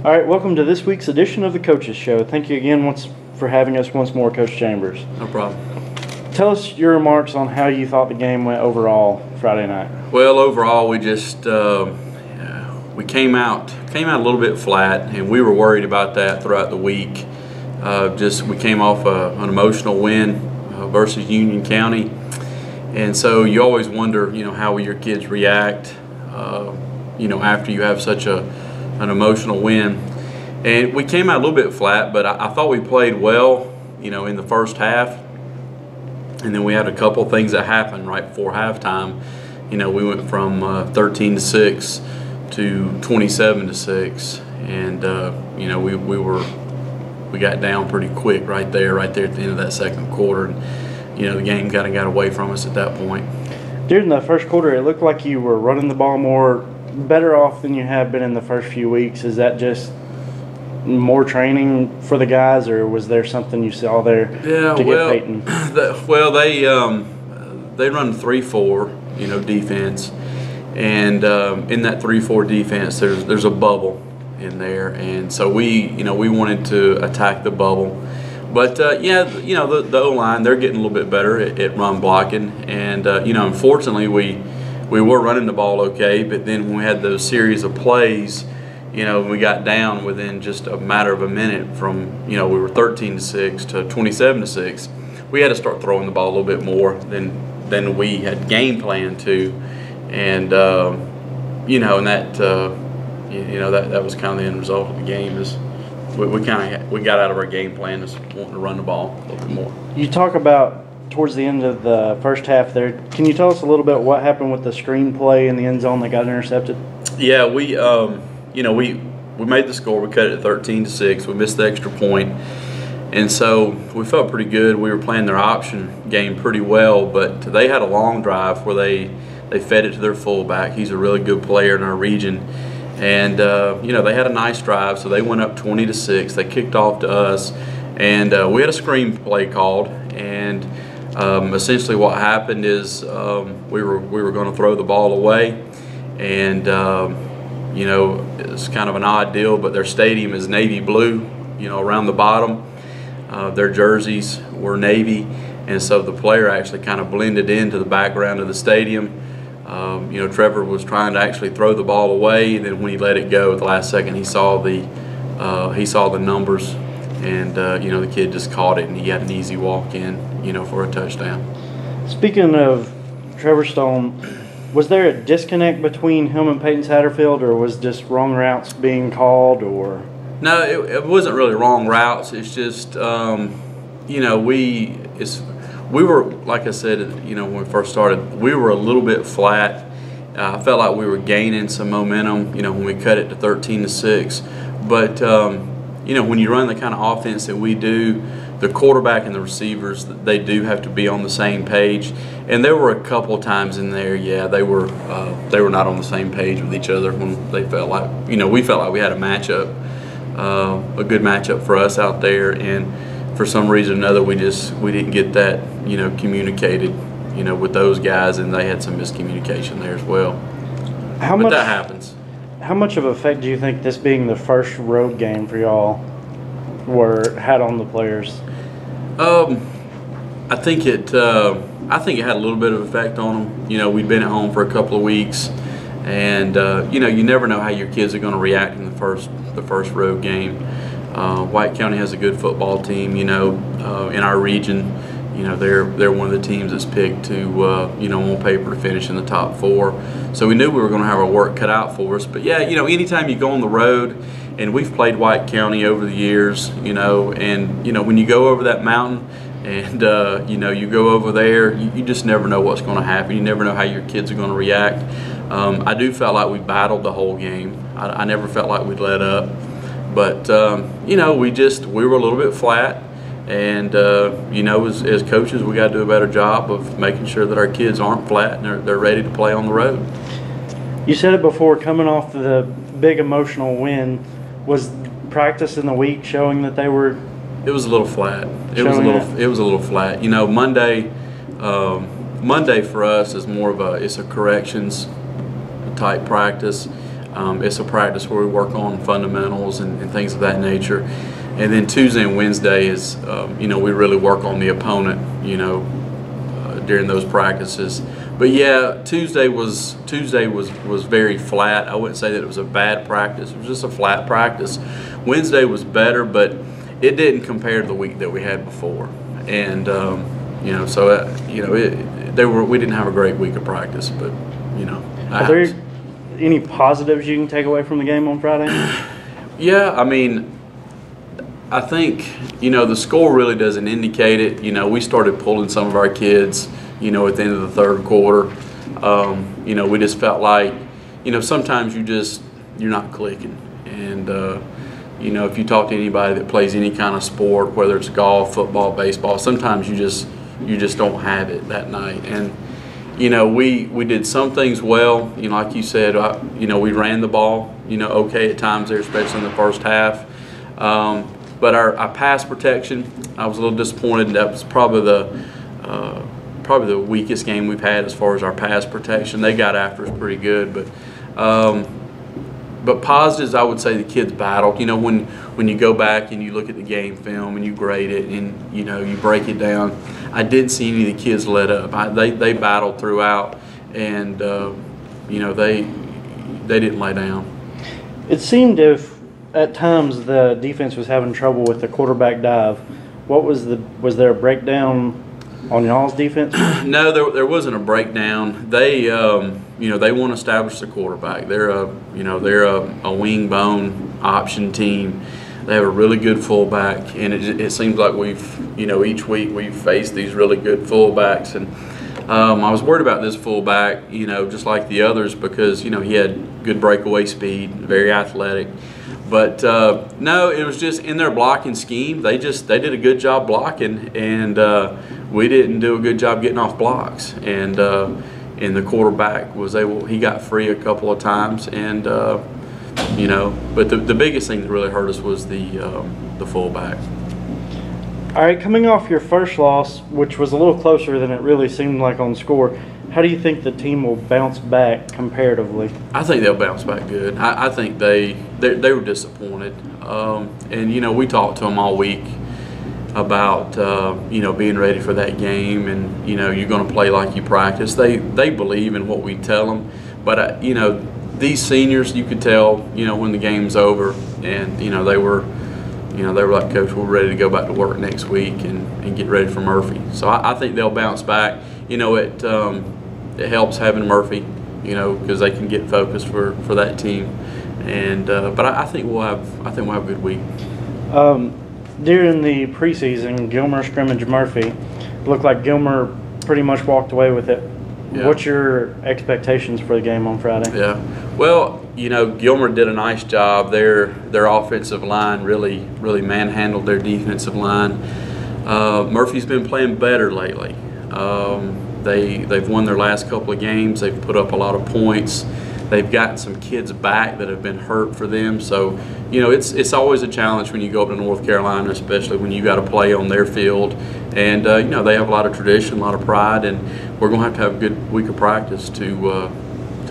All right, welcome to this week's edition of the Coaches Show. Thank you again for having us once more, Coach Chambers. No problem. Tell us your remarks on how you thought the game went overall Friday night. Well, overall, we just we came out a little bit flat, and we were worried about that throughout the week. We came off an emotional win versus Union County, and so you always wonder, how will your kids react, after you have such an emotional win. And we came out a little bit flat, but I thought we played well, in the first half. And then we had a couple things that happened right before halftime. We went from 13-6 to 27-6, and we got down pretty quick right there at the end of that second quarter. And the game kind of got away from us at that point. During the first quarter, it looked like you were running the ball more, better off than you have been in the first few weeks. Is that just more training for the guys, or was there something you saw there to get Peyton? They run 3-4, defense, and in that 3-4 defense, there's a bubble in there, and so we wanted to attack the bubble, but the O-line, they're getting a little bit better at run blocking, and unfortunately we were running the ball okay, but then when we had those series of plays, we got down within just a matter of a minute from, we were 13-6 to 27-6. We had to start throwing the ball a little bit more than we had game planned to, and that was kind of the end result of the game. Is we got out of our game plan, just wanting to run the ball a little bit more. You talk about towards the end of the first half there. Can you tell us a little bit what happened with the screen play in the end zone that got intercepted? Yeah, we made the score. We cut it at 13-6. We missed the extra point, and so we felt pretty good. We were playing their option game pretty well, but they had a long drive where they fed it to their fullback. He's a really good player in our region, and they had a nice drive, so they went up 20-6. They kicked off to us, and we had a screen play called, and essentially what happened is we were going to throw the ball away, and it's kind of an odd deal, but their stadium is navy blue, around the bottom. Their jerseys were navy, and so the player actually kind of blended into the background of the stadium. Trevor was trying to actually throw the ball away, and then when he let it go at the last second, he saw the numbers, and the kid just caught it, and he had an easy walk in, for a touchdown. Speaking of Trevor Stone, was there a disconnect between him and Peyton Satterfield, or was just wrong routes being called, or? No, it wasn't really wrong routes. It's just, we were, like I said, when we first started, we were a little bit flat. I felt like we were gaining some momentum, when we cut it to 13-6. But, when you run the kind of offense that we do, the quarterback and the receivers, they do have to be on the same page. And there were a couple times in there, they were not on the same page with each other when they felt like, we felt like we had a matchup, a good matchup for us out there, and for some reason or another, we didn't get that, communicated, with those guys, and they had some miscommunication there as well. But that happens. How much of an effect do you think this being the first road game for y'all had on the players? I think it had a little bit of effect on them. We'd been at home for a couple of weeks, and you never know how your kids are going to react in the first road game. White County has a good football team. In our region, they're one of the teams that's picked to on paper to finish in the top 4. So we knew we were going to have our work cut out for us. But yeah, anytime you go on the road, and we've played White County over the years, and when you go over that mountain, and you go over there, you just never know what's going to happen. You never know how your kids are going to react. I do felt like we battled the whole game. I never felt like we'd let up, but we were a little bit flat, and as coaches, we got to do a better job of making sure that our kids aren't flat and they're ready to play on the road. You said it before, coming off the big emotional win, was practice in the week showing that they were? It was a little flat. It was a little flat. Monday for us is more of it's a corrections type practice. It's a practice where we work on fundamentals and things of that nature. And then Tuesday and Wednesday is, we really work on the opponent, during those practices. But yeah, Tuesday was very flat. I wouldn't say that it was a bad practice. It was just a flat practice. Wednesday was better, but it didn't compare to the week that we had before. And we didn't have a great week of practice, but Are there any positives you can take away from the game on Friday? Yeah, I mean, I think the score really doesn't indicate it. We started pulling some of our kids, at the end of the third quarter. We just felt like, sometimes you're not clicking, and if you talk to anybody that plays any kind of sport, whether it's golf, football, baseball, sometimes you just don't have it that night. And we did some things well. Like you said, we ran the ball, okay at times there, especially in the first half. But our pass protection, I was a little disappointed. That was probably the weakest game we've had as far as our pass protection. They got after us pretty good, but positives, I would say the kids battled. When you go back and you look at the game film and you grade it and you break it down, I didn't see any of the kids let up. They battled throughout, and they didn't lay down. It seemed at times the defense was having trouble with the quarterback dive. Was there a breakdown on y'all's defense? No, there wasn't a breakdown. They want to establish the quarterback. They're a wing bone option team. They have a really good fullback, and it seems like each week we've faced these really good fullbacks. And I was worried about this fullback, just like the others, because he had good breakaway speed, very athletic. But no, it was just in their blocking scheme. They did a good job blocking, and we didn't do a good job getting off blocks. And the quarterback he got free a couple of times, and but the biggest thing that really hurt us was the fullback. All right, coming off your first loss, which was a little closer than it really seemed like on score, how do you think the team will bounce back comparatively? I think they'll bounce back good. I think they were disappointed, and we talked to them all week about being ready for that game, and you're going to play like you practice. They believe in what we tell them, but these seniors, you could tell when the game's over, and they were like, Coach, we're ready to go back to work next week and get ready for Murphy. So I think they'll bounce back. It helps having Murphy, because they can get focused for that team. And but I think we'll have a good week. During the preseason, Gilmer scrimmaged Murphy. It looked like Gilmer pretty much walked away with it. Yeah. What's your expectations for the game on Friday? Yeah, well, Gilmer did a nice job. Their offensive line really manhandled their defensive line. Murphy's been playing better lately. They've won their last couple of games. They've put up a lot of points. They've gotten some kids back that have been hurt for them. So, it's always a challenge when you go up to North Carolina, especially when you got to play on their field. And, they have a lot of tradition, a lot of pride, and we're going to have a good week of practice to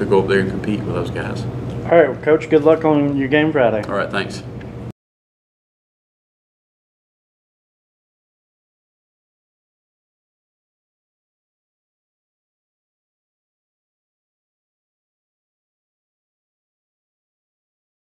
go up there and compete with those guys. All right, Coach, good luck on your game Friday. All right, thanks.